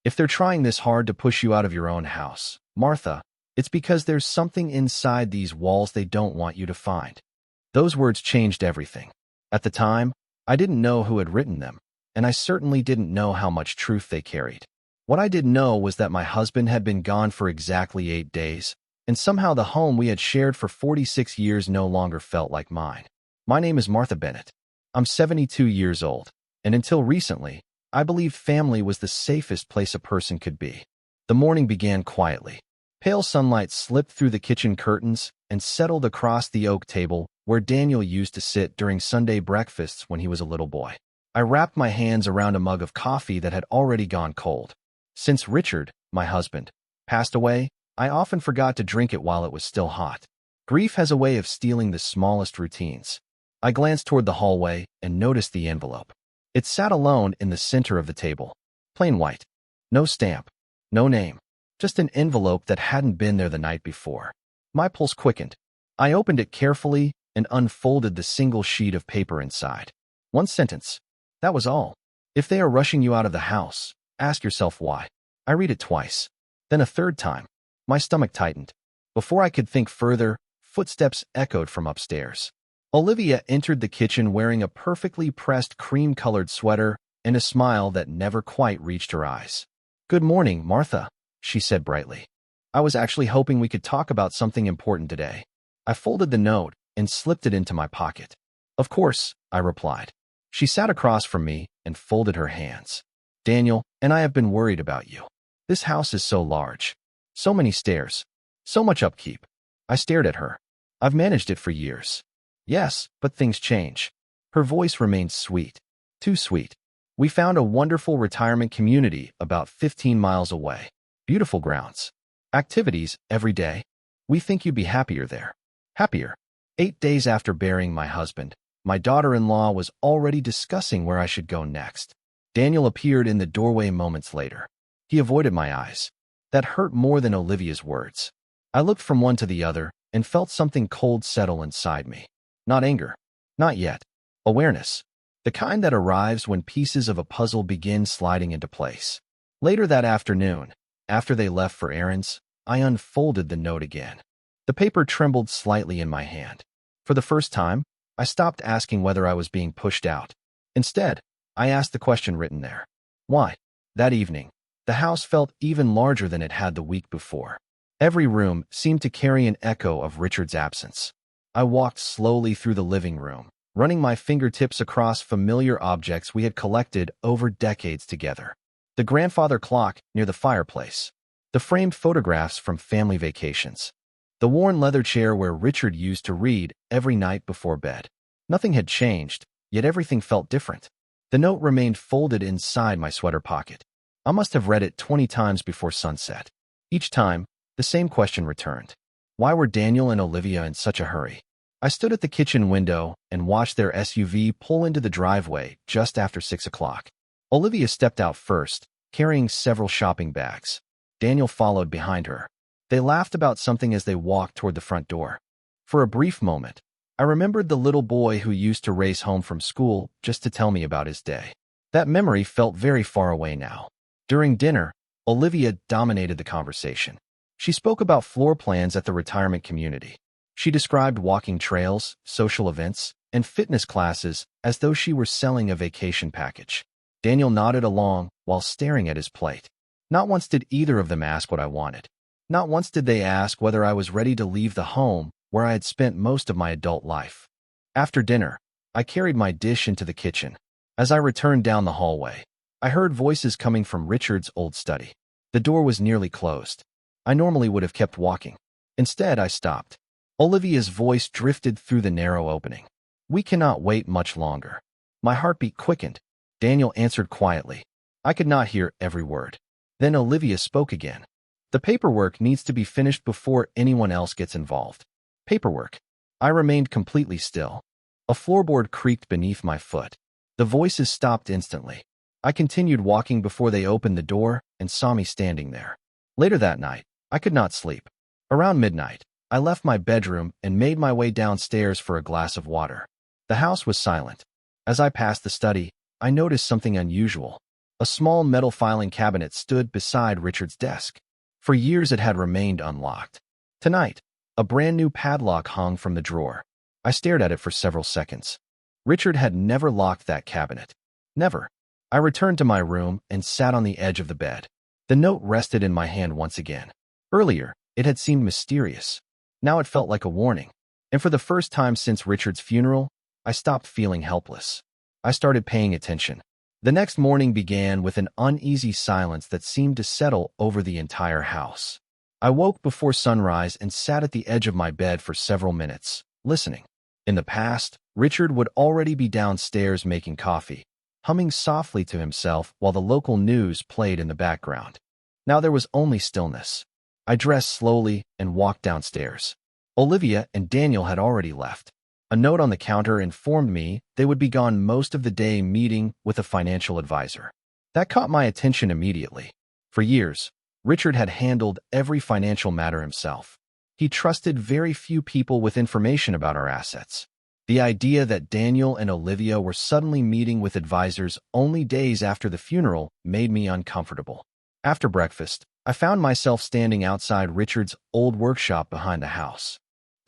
If they're trying this hard to push you out of your own house, Martha, it's because there's something inside these walls they don't want you to find. Those words changed everything. At the time, I didn't know who had written them, and I certainly didn't know how much truth they carried. What I did know was that my husband had been gone for exactly 8 days, and somehow the home we had shared for 46 years no longer felt like mine. My name is Martha Bennett. I'm 72 years old, and until recently, I believed family was the safest place a person could be. The morning began quietly. Pale sunlight slipped through the kitchen curtains and settled across the oak table where Daniel used to sit during Sunday breakfasts when he was a little boy. I wrapped my hands around a mug of coffee that had already gone cold. Since Richard, my husband, passed away, I often forgot to drink it while it was still hot. Grief has a way of stealing the smallest routines. I glanced toward the hallway and noticed the envelope. It sat alone in the center of the table. Plain white. No stamp. No name. Just an envelope that hadn't been there the night before. My pulse quickened. I opened it carefully and unfolded the single sheet of paper inside. One sentence. That was all. If they are rushing you out of the house, ask yourself why. I read it twice. Then a third time. My stomach tightened. Before I could think further, footsteps echoed from upstairs. Olivia entered the kitchen wearing a perfectly pressed cream-colored sweater and a smile that never quite reached her eyes. "Good morning, Martha," she said brightly. "I was actually hoping we could talk about something important today." I folded the note and slipped it into my pocket. "Of course," I replied. She sat across from me and folded her hands. "Daniel and I have been worried about you. This house is so large. So many stairs. So much upkeep." I stared at her. "I've managed it for years." "Yes, but things change." Her voice remained sweet. Too sweet. "We found a wonderful retirement community about 15 miles away. Beautiful grounds. Activities every day. We think you'd be happier there." Happier. 8 days after burying my husband, my daughter-in-law was already discussing where I should go next. Daniel appeared in the doorway moments later. He avoided my eyes. That hurt more than Olivia's words. I looked from one to the other and felt something cold settle inside me. Not anger. Not yet. Awareness. The kind that arrives when pieces of a puzzle begin sliding into place. Later that afternoon, after they left for errands, I unfolded the note again. The paper trembled slightly in my hand. For the first time, I stopped asking whether I was being pushed out. Instead, I asked the question written there. Why? That evening, the house felt even larger than it had the week before. Every room seemed to carry an echo of Richard's absence. I walked slowly through the living room, running my fingertips across familiar objects we had collected over decades together. The grandfather clock near the fireplace. The framed photographs from family vacations. The worn leather chair where Richard used to read every night before bed. Nothing had changed, yet everything felt different. The note remained folded inside my sweater pocket. I must have read it 20 times before sunset. Each time, the same question returned. Why were Daniel and Olivia in such a hurry? I stood at the kitchen window and watched their SUV pull into the driveway just after 6 o'clock. Olivia stepped out first, carrying several shopping bags. Daniel followed behind her. They laughed about something as they walked toward the front door. For a brief moment, I remembered the little boy who used to race home from school just to tell me about his day. That memory felt very far away now. During dinner, Olivia dominated the conversation. She spoke about floor plans at the retirement community. She described walking trails, social events, and fitness classes as though she were selling a vacation package. Daniel nodded along while staring at his plate. Not once did either of them ask what I wanted. Not once did they ask whether I was ready to leave the home where I had spent most of my adult life. After dinner, I carried my dish into the kitchen. As I returned down the hallway, I heard voices coming from Richard's old study. The door was nearly closed. I normally would have kept walking. Instead, I stopped. Olivia's voice drifted through the narrow opening. "We cannot wait much longer." My heartbeat quickened. Daniel answered quietly. I could not hear every word. Then Olivia spoke again. "The paperwork needs to be finished before anyone else gets involved." Paperwork. I remained completely still. A floorboard creaked beneath my foot. The voices stopped instantly. I continued walking before they opened the door and saw me standing there. Later that night, I could not sleep. Around midnight, I left my bedroom and made my way downstairs for a glass of water. The house was silent. As I passed the study, I noticed something unusual. A small metal filing cabinet stood beside Richard's desk. For years it had remained unlocked. Tonight, a brand new padlock hung from the drawer. I stared at it for several seconds. Richard had never locked that cabinet. Never. I returned to my room and sat on the edge of the bed. The note rested in my hand once again. Earlier, it had seemed mysterious. Now it felt like a warning. And for the first time since Richard's funeral, I stopped feeling helpless. I started paying attention. The next morning began with an uneasy silence that seemed to settle over the entire house. I woke before sunrise and sat at the edge of my bed for several minutes, listening. In the past, Richard would already be downstairs making coffee, humming softly to himself while the local news played in the background. Now there was only stillness. I dressed slowly and walked downstairs. Olivia and Daniel had already left. A note on the counter informed me they would be gone most of the day meeting with a financial advisor. That caught my attention immediately. For years, Richard had handled every financial matter himself. He trusted very few people with information about our assets. The idea that Daniel and Olivia were suddenly meeting with advisors only days after the funeral made me uncomfortable. After breakfast, I found myself standing outside Richard's old workshop behind the house.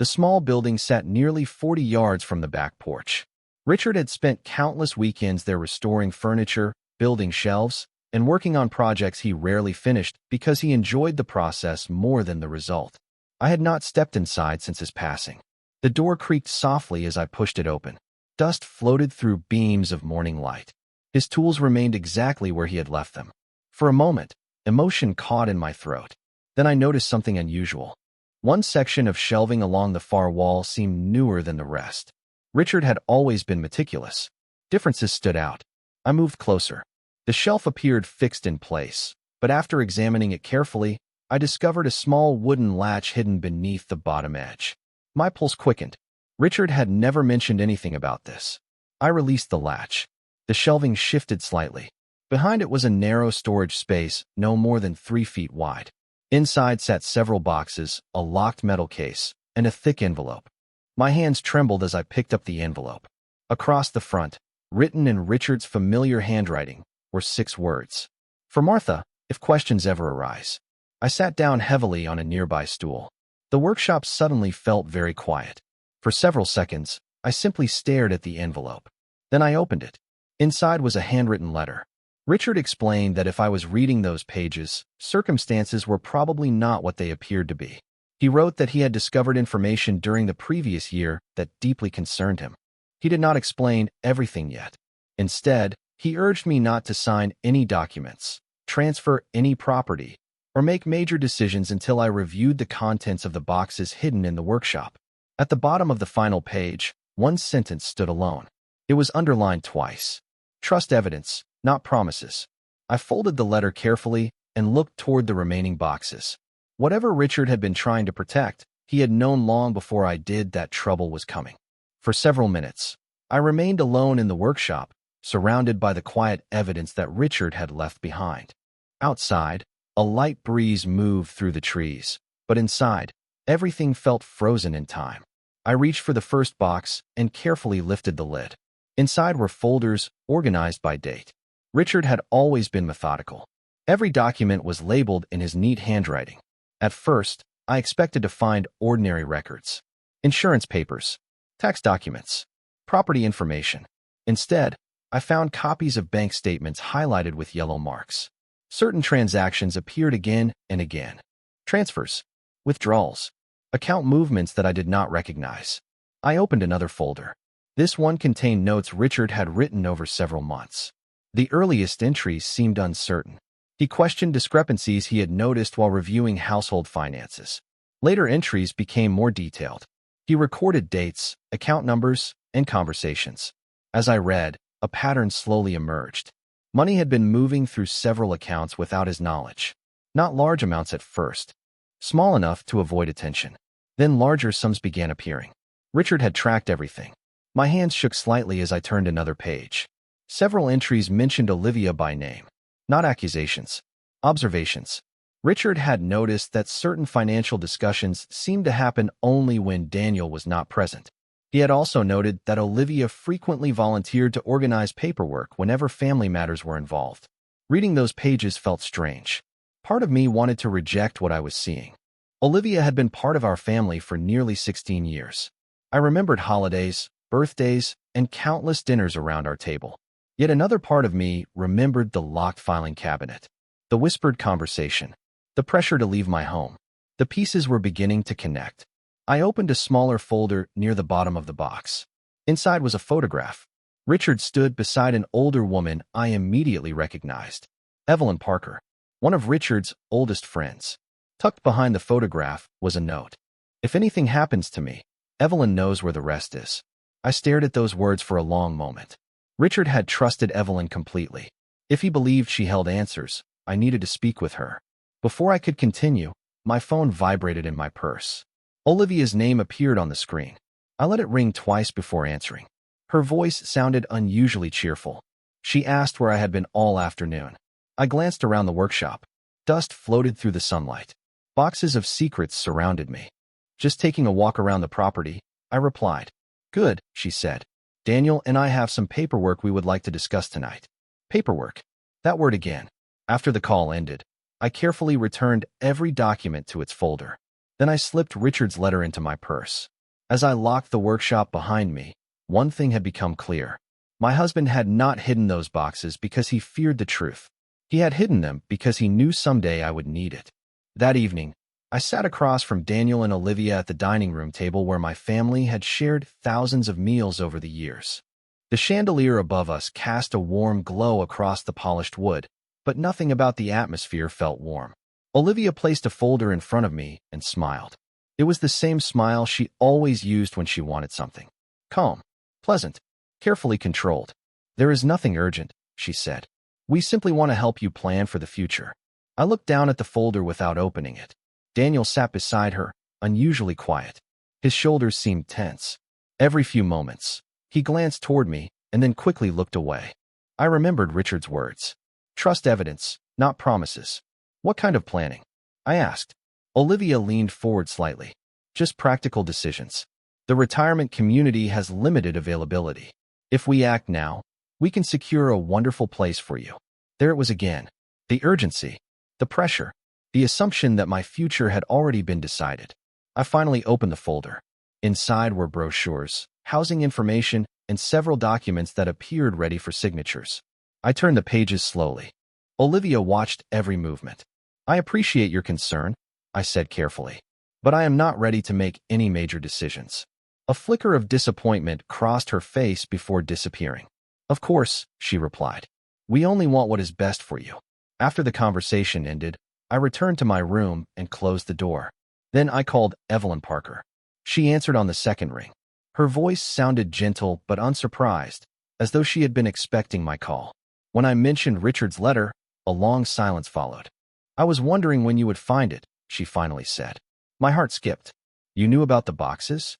The small building sat nearly 40 yards from the back porch. Richard had spent countless weekends there restoring furniture, building shelves, and working on projects he rarely finished because he enjoyed the process more than the result. I had not stepped inside since his passing. The door creaked softly as I pushed it open. Dust floated through beams of morning light. His tools remained exactly where he had left them. For a moment, emotion caught in my throat. Then I noticed something unusual. One section of shelving along the far wall seemed newer than the rest. Richard had always been meticulous. Differences stood out. I moved closer. The shelf appeared fixed in place, but after examining it carefully, I discovered a small wooden latch hidden beneath the bottom edge. My pulse quickened. Richard had never mentioned anything about this. I released the latch. The shelving shifted slightly. Behind it was a narrow storage space no more than 3 feet wide. Inside sat several boxes, a locked metal case, and a thick envelope. My hands trembled as I picked up the envelope. Across the front, written in Richard's familiar handwriting, were 6 words. For Martha, if questions ever arise. I sat down heavily on a nearby stool. The workshop suddenly felt very quiet. For several seconds, I simply stared at the envelope. Then I opened it. Inside was a handwritten letter. Richard explained that if I was reading those pages, circumstances were probably not what they appeared to be. He wrote that he had discovered information during the previous year that deeply concerned him. He did not explain everything yet. Instead, he urged me not to sign any documents, transfer any property, or make major decisions until I reviewed the contents of the boxes hidden in the workshop. At the bottom of the final page, one sentence stood alone. It was underlined twice. Trust evidence, not promises. I folded the letter carefully and looked toward the remaining boxes. Whatever Richard had been trying to protect, he had known long before I did that trouble was coming. For several minutes, I remained alone in the workshop, surrounded by the quiet evidence that Richard had left behind. Outside, a light breeze moved through the trees, but inside, everything felt frozen in time. I reached for the first box and carefully lifted the lid. Inside were folders organized by date. Richard had always been methodical. Every document was labeled in his neat handwriting. At first, I expected to find ordinary records. Insurance papers, tax documents, property information. Instead, I found copies of bank statements highlighted with yellow marks. Certain transactions appeared again and again. Transfers, withdrawals, account movements that I did not recognize. I opened another folder. This one contained notes Richard had written over several months. The earliest entries seemed uncertain. He questioned discrepancies he had noticed while reviewing household finances. Later entries became more detailed. He recorded dates, account numbers, and conversations. As I read, a pattern slowly emerged. Money had been moving through several accounts without his knowledge. Not large amounts at first, small enough to avoid attention. Then larger sums began appearing. Richard had tracked everything. My hands shook slightly as I turned another page. Several entries mentioned Olivia by name. Not accusations, observations. Richard had noticed that certain financial discussions seemed to happen only when Daniel was not present. He had also noted that Olivia frequently volunteered to organize paperwork whenever family matters were involved. Reading those pages felt strange. Part of me wanted to reject what I was seeing. Olivia had been part of our family for nearly 16 years. I remembered holidays, birthdays, and countless dinners around our table. Yet another part of me remembered the locked filing cabinet, the whispered conversation, the pressure to leave my home. The pieces were beginning to connect. I opened a smaller folder near the bottom of the box. Inside was a photograph. Richard stood beside an older woman I immediately recognized. Evelyn Parker, one of Richard's oldest friends. Tucked behind the photograph was a note. "If anything happens to me, Evelyn knows where the rest is." I stared at those words for a long moment. Richard had trusted Evelyn completely. If he believed she held answers, I needed to speak with her. Before I could continue, my phone vibrated in my purse. Olivia's name appeared on the screen. I let it ring twice before answering. Her voice sounded unusually cheerful. She asked where I had been all afternoon. I glanced around the workshop. Dust floated through the sunlight. Boxes of secrets surrounded me. "Just taking a walk around the property," I replied. "Good," she said. "Daniel and I have some paperwork we would like to discuss tonight." Paperwork. That word again. After the call ended, I carefully returned every document to its folder. Then I slipped Richard's letter into my purse. As I locked the workshop behind me, one thing had become clear. My husband had not hidden those boxes because he feared the truth. He had hidden them because he knew someday I would need it. That evening, I sat across from Daniel and Olivia at the dining room table where my family had shared thousands of meals over the years. The chandelier above us cast a warm glow across the polished wood, but nothing about the atmosphere felt warm. Olivia placed a folder in front of me and smiled. It was the same smile she always used when she wanted something. Calm, pleasant, carefully controlled. "There is nothing urgent," she said. "We simply want to help you plan for the future." I looked down at the folder without opening it. Daniel sat beside her, unusually quiet. His shoulders seemed tense. Every few moments, he glanced toward me and then quickly looked away. I remembered Richard's words. "Trust evidence, not promises." "What kind of planning?" I asked. Olivia leaned forward slightly. "Just practical decisions. The retirement community has limited availability. If we act now, we can secure a wonderful place for you." There it was again. The urgency, the pressure, the assumption that my future had already been decided. I finally opened the folder. Inside were brochures, housing information, and several documents that appeared ready for signatures. I turned the pages slowly. Olivia watched every movement. "I appreciate your concern," I said carefully, "but I am not ready to make any major decisions." A flicker of disappointment crossed her face before disappearing. "Of course," she replied. "We only want what is best for you." After the conversation ended, I returned to my room and closed the door. Then I called Evelyn Parker. She answered on the second ring. Her voice sounded gentle but unsurprised, as though she had been expecting my call. When I mentioned Richard's letter, a long silence followed. "I was wondering when you would find it," she finally said. My heart skipped. "You knew about the boxes?"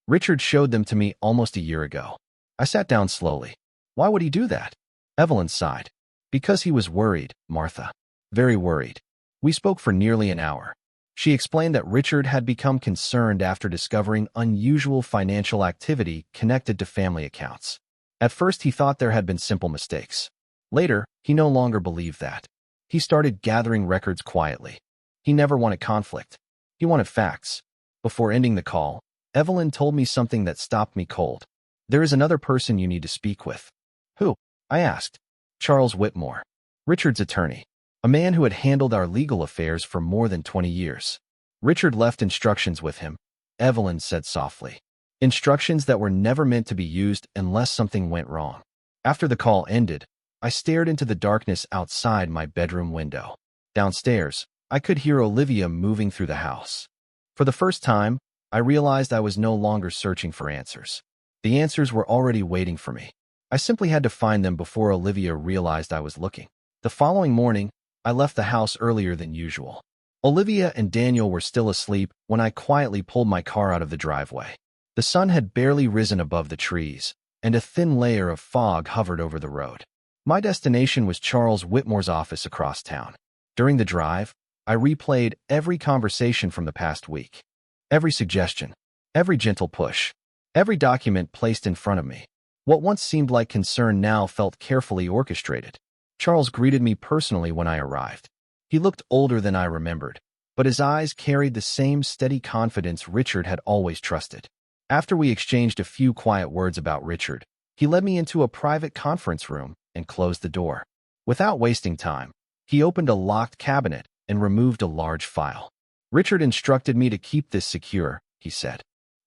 "Richard showed them to me almost a year ago." I sat down slowly. "Why would he do that?" Evelyn sighed. "Because he was worried, Martha. Very worried." We spoke for nearly an hour. She explained that Richard had become concerned after discovering unusual financial activity connected to family accounts. At first, he thought there had been simple mistakes. Later, he no longer believed that. He started gathering records quietly. He never wanted conflict. He wanted facts. Before ending the call, Evelyn told me something that stopped me cold. "There is another person you need to speak with." "Who?" I asked. "Charles Whitmore, Richard's attorney. A man who had handled our legal affairs for more than 20 years. Richard left instructions with him," Evelyn said softly. "Instructions that were never meant to be used unless something went wrong." After the call ended, I stared into the darkness outside my bedroom window. Downstairs, I could hear Olivia moving through the house. For the first time, I realized I was no longer searching for answers. The answers were already waiting for me. I simply had to find them before Olivia realized I was looking. The following morning, I left the house earlier than usual. Olivia and Daniel were still asleep when I quietly pulled my car out of the driveway. The sun had barely risen above the trees, and a thin layer of fog hovered over the road. My destination was Charles Whitmore's office across town. During the drive, I replayed every conversation from the past week. Every suggestion, every gentle push, every document placed in front of me. What once seemed like concern now felt carefully orchestrated. Charles greeted me personally when I arrived. He looked older than I remembered, but his eyes carried the same steady confidence Richard had always trusted. After we exchanged a few quiet words about Richard, he led me into a private conference room and closed the door. Without wasting time, he opened a locked cabinet and removed a large file. Richard instructed me to keep this secure, he said.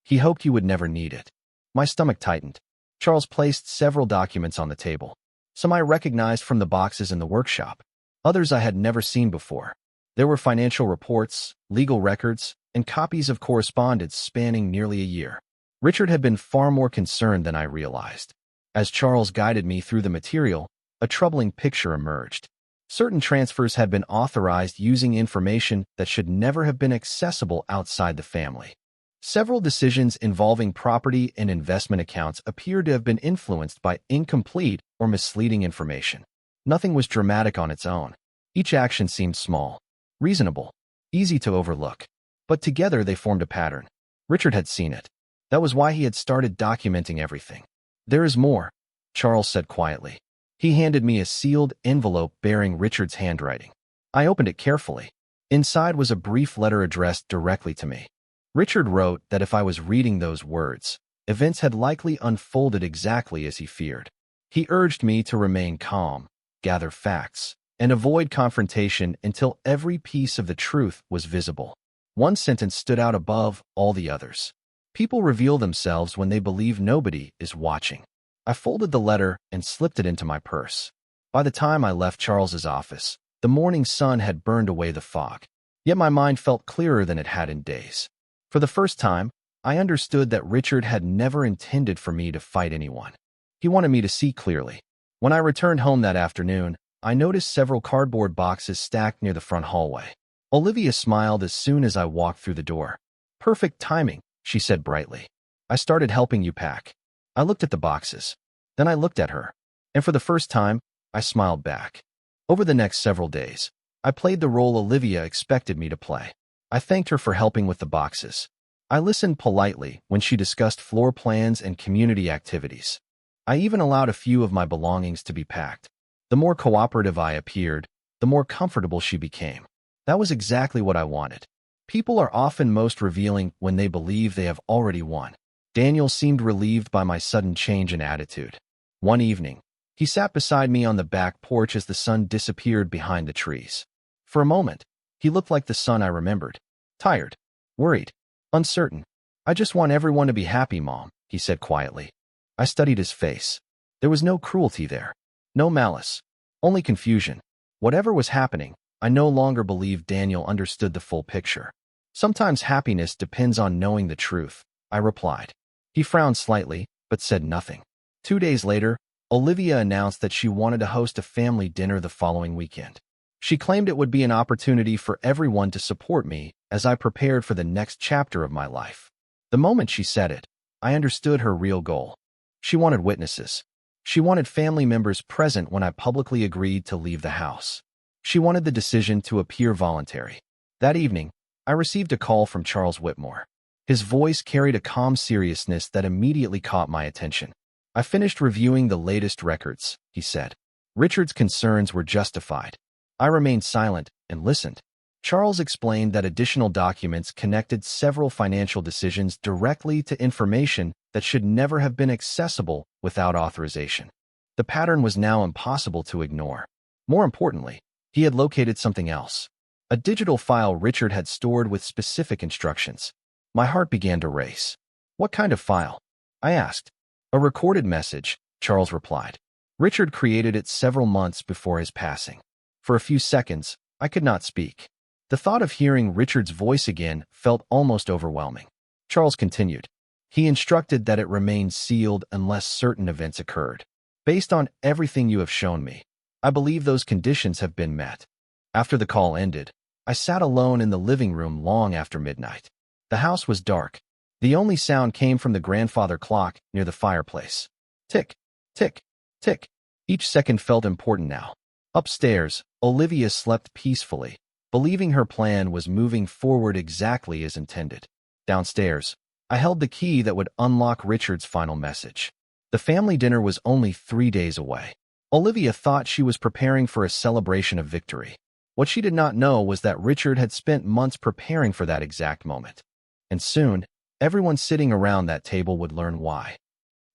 He hoped you would never need it. My stomach tightened. Charles placed several documents on the table. Some I recognized from the boxes in the workshop. Others I had never seen before. There were financial reports, legal records, and copies of correspondence spanning nearly a year. Richard had been far more concerned than I realized. As Charles guided me through the material, a troubling picture emerged. Certain transfers had been authorized using information that should never have been accessible outside the family. Several decisions involving property and investment accounts appeared to have been influenced by incomplete or misleading information. Nothing was dramatic on its own. Each action seemed small, reasonable, easy to overlook. But together they formed a pattern. Richard had seen it. That was why he had started documenting everything. There is more, Charles said quietly. He handed me a sealed envelope bearing Richard's handwriting. I opened it carefully. Inside was a brief letter addressed directly to me. Richard wrote that if I was reading those words, events had likely unfolded exactly as he feared. He urged me to remain calm, gather facts, and avoid confrontation until every piece of the truth was visible. One sentence stood out above all the others. People reveal themselves when they believe nobody is watching. I folded the letter and slipped it into my purse. By the time I left Charles's office, the morning sun had burned away the fog. Yet my mind felt clearer than it had in days. For the first time, I understood that Richard had never intended for me to fight anyone. He wanted me to see clearly. When I returned home that afternoon, I noticed several cardboard boxes stacked near the front hallway. Olivia smiled as soon as I walked through the door. "Perfect timing," she said brightly. "I started helping you pack." I looked at the boxes. Then I looked at her. And for the first time, I smiled back. Over the next several days, I played the role Olivia expected me to play. I thanked her for helping with the boxes. I listened politely when she discussed floor plans and community activities. I even allowed a few of my belongings to be packed. The more cooperative I appeared, the more comfortable she became. That was exactly what I wanted. People are often most revealing when they believe they have already won. Daniel seemed relieved by my sudden change in attitude. One evening, he sat beside me on the back porch as the sun disappeared behind the trees. For a moment, he looked like the son I remembered. Tired, worried, uncertain. "I just want everyone to be happy, Mom," he said quietly. I studied his face. There was no cruelty there, no malice, only confusion. Whatever was happening, I no longer believed Daniel understood the full picture. "Sometimes happiness depends on knowing the truth," I replied. He frowned slightly, but said nothing. 2 days later, Olivia announced that she wanted to host a family dinner the following weekend. She claimed it would be an opportunity for everyone to support me as I prepared for the next chapter of my life. The moment she said it, I understood her real goal. She wanted witnesses. She wanted family members present when I publicly agreed to leave the house. She wanted the decision to appear voluntary. That evening, I received a call from Charles Whitmore. His voice carried a calm seriousness that immediately caught my attention. "I finished reviewing the latest records," he said. Richard's concerns were justified. I remained silent and listened. Charles explained that additional documents connected several financial decisions directly to information that should never have been accessible without authorization. The pattern was now impossible to ignore. More importantly, he had located something else. A digital file Richard had stored with specific instructions. My heart began to race. "What kind of file?" I asked. "A recorded message," Charles replied. Richard created it several months before his passing. For a few seconds, I could not speak. The thought of hearing Richard's voice again felt almost overwhelming. Charles continued. "He instructed that it remain sealed unless certain events occurred. Based on everything you have shown me, I believe those conditions have been met." After the call ended, I sat alone in the living room long after midnight. The house was dark. The only sound came from the grandfather clock near the fireplace. Tick, tick, tick. Each second felt important now. Upstairs, Olivia slept peacefully, believing her plan was moving forward exactly as intended. Downstairs, I held the key that would unlock Richard's final message. The family dinner was only 3 days away. Olivia thought she was preparing for a celebration of victory. What she did not know was that Richard had spent months preparing for that exact moment. And soon, everyone sitting around that table would learn why.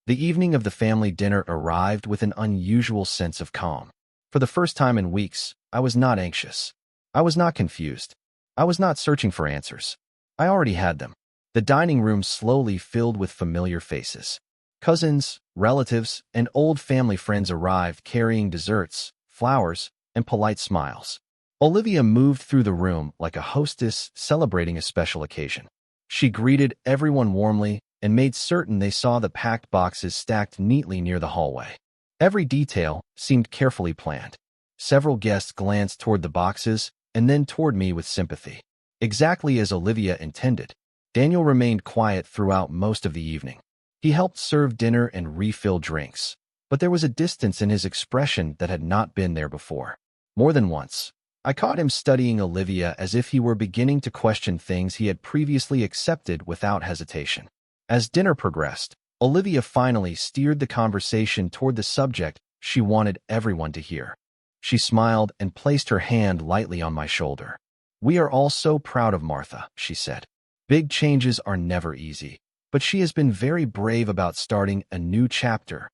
The evening of the family dinner arrived with an unusual sense of calm. For the first time in weeks, I was not anxious. I was not confused. I was not searching for answers. I already had them. The dining room slowly filled with familiar faces. Cousins, relatives, and old family friends arrived carrying desserts, flowers, and polite smiles. Olivia moved through the room like a hostess celebrating a special occasion. She greeted everyone warmly and made certain they saw the packed boxes stacked neatly near the hallway. Every detail seemed carefully planned. Several guests glanced toward the boxes and then toward me with sympathy. Exactly as Olivia intended, Daniel remained quiet throughout most of the evening. He helped serve dinner and refill drinks, but there was a distance in his expression that had not been there before. More than once, I caught him studying Olivia as if he were beginning to question things he had previously accepted without hesitation. As dinner progressed, Olivia finally steered the conversation toward the subject she wanted everyone to hear. She smiled and placed her hand lightly on my shoulder. "We are all so proud of Martha," she said. "Big changes are never easy, but she has been very brave about starting a new chapter."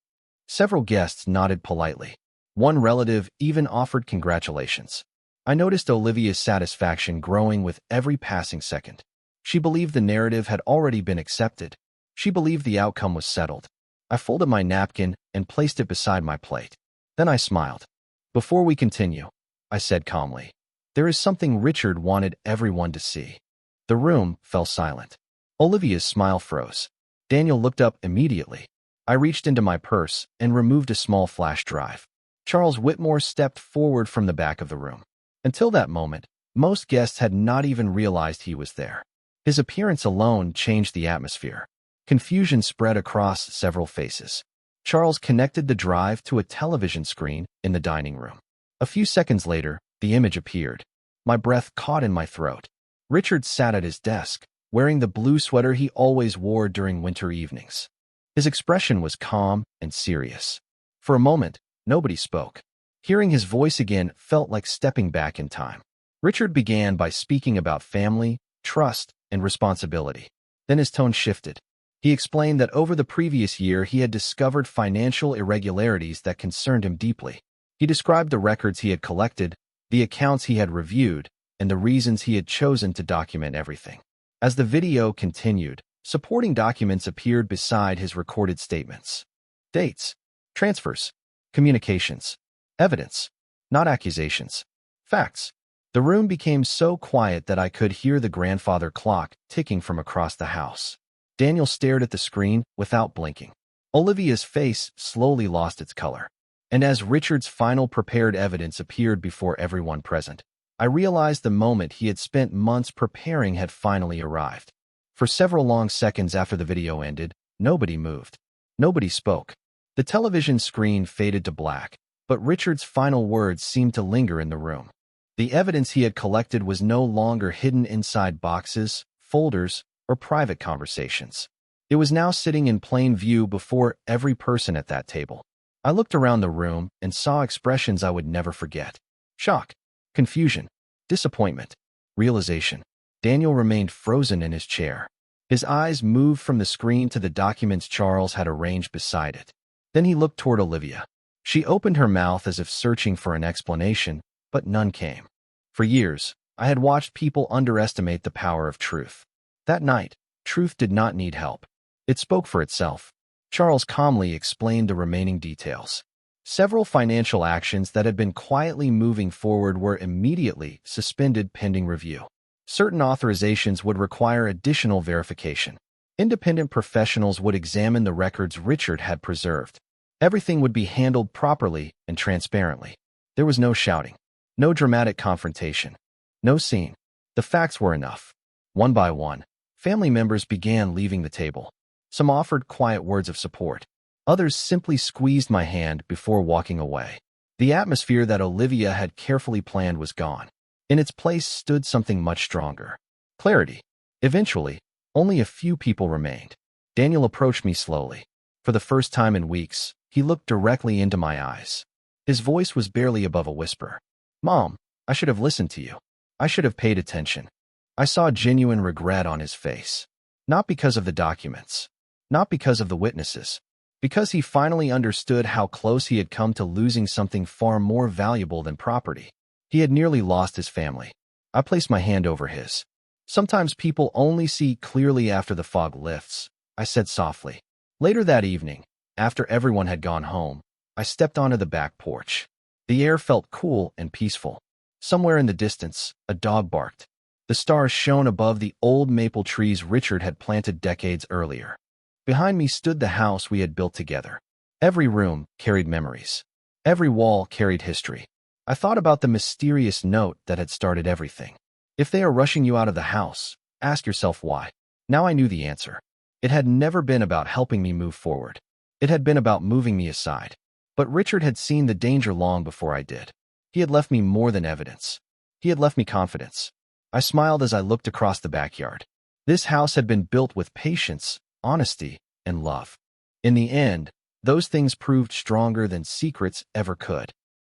Several guests nodded politely. One relative even offered congratulations. I noticed Olivia's satisfaction growing with every passing second. She believed the narrative had already been accepted. She believed the outcome was settled. I folded my napkin and placed it beside my plate. Then I smiled. "Before we continue," I said calmly, "there is something Richard wanted everyone to see." The room fell silent. Olivia's smile froze. Daniel looked up immediately. I reached into my purse and removed a small flash drive. Charles Whitmore stepped forward from the back of the room. Until that moment, most guests had not even realized he was there. His appearance alone changed the atmosphere. Confusion spread across several faces. Charles connected the drive to a television screen in the dining room. A few seconds later, the image appeared. My breath caught in my throat. Richard sat at his desk, wearing the blue sweater he always wore during winter evenings. His expression was calm and serious. For a moment, nobody spoke. Hearing his voice again felt like stepping back in time. Richard began by speaking about family, trust, and responsibility. Then his tone shifted. He explained that over the previous year he had discovered financial irregularities that concerned him deeply. He described the records he had collected, the accounts he had reviewed, and the reasons he had chosen to document everything. As the video continued, supporting documents appeared beside his recorded statements. Dates, transfers, communications, evidence, not accusations, facts. The room became so quiet that I could hear the grandfather clock ticking from across the house. Daniel stared at the screen without blinking. Olivia's face slowly lost its color. And as Richard's final prepared evidence appeared before everyone present, I realized the moment he had spent months preparing had finally arrived. For several long seconds after the video ended, nobody moved. Nobody spoke. The television screen faded to black, but Richard's final words seemed to linger in the room. The evidence he had collected was no longer hidden inside boxes, folders, or private conversations. It was now sitting in plain view before every person at that table. I looked around the room and saw expressions I would never forget. Shock, confusion, disappointment, realization. Daniel remained frozen in his chair. His eyes moved from the screen to the documents Charles had arranged beside it. Then he looked toward Olivia. She opened her mouth as if searching for an explanation, but none came. For years, I had watched people underestimate the power of truth. That night, truth did not need help. It spoke for itself. Charles calmly explained the remaining details. Several financial actions that had been quietly moving forward were immediately suspended pending review. Certain authorizations would require additional verification. Independent professionals would examine the records Richard had preserved. Everything would be handled properly and transparently. There was no shouting, no dramatic confrontation, no scene. The facts were enough. One by one, family members began leaving the table. Some offered quiet words of support. Others simply squeezed my hand before walking away. The atmosphere that Olivia had carefully planned was gone. In its place stood something much stronger. Clarity. Eventually, only a few people remained. Daniel approached me slowly. For the first time in weeks, he looked directly into my eyes. His voice was barely above a whisper. Mom, I should have listened to you. I should have paid attention. I saw genuine regret on his face. Not because of the documents. Not because of the witnesses. Because he finally understood how close he had come to losing something far more valuable than property. He had nearly lost his family. I placed my hand over his. Sometimes people only see clearly after the fog lifts, I said softly. Later that evening, after everyone had gone home, I stepped onto the back porch. The air felt cool and peaceful. Somewhere in the distance, a dog barked. The stars shone above the old maple trees Richard had planted decades earlier. Behind me stood the house we had built together. Every room carried memories. Every wall carried history. I thought about the mysterious note that had started everything. If they are rushing you out of the house, ask yourself why. Now I knew the answer. It had never been about helping me move forward. It had been about moving me aside. But Richard had seen the danger long before I did. He had left me more than evidence. He had left me confidence. I smiled as I looked across the backyard. This house had been built with patience, honesty, and love. In the end, those things proved stronger than secrets ever could.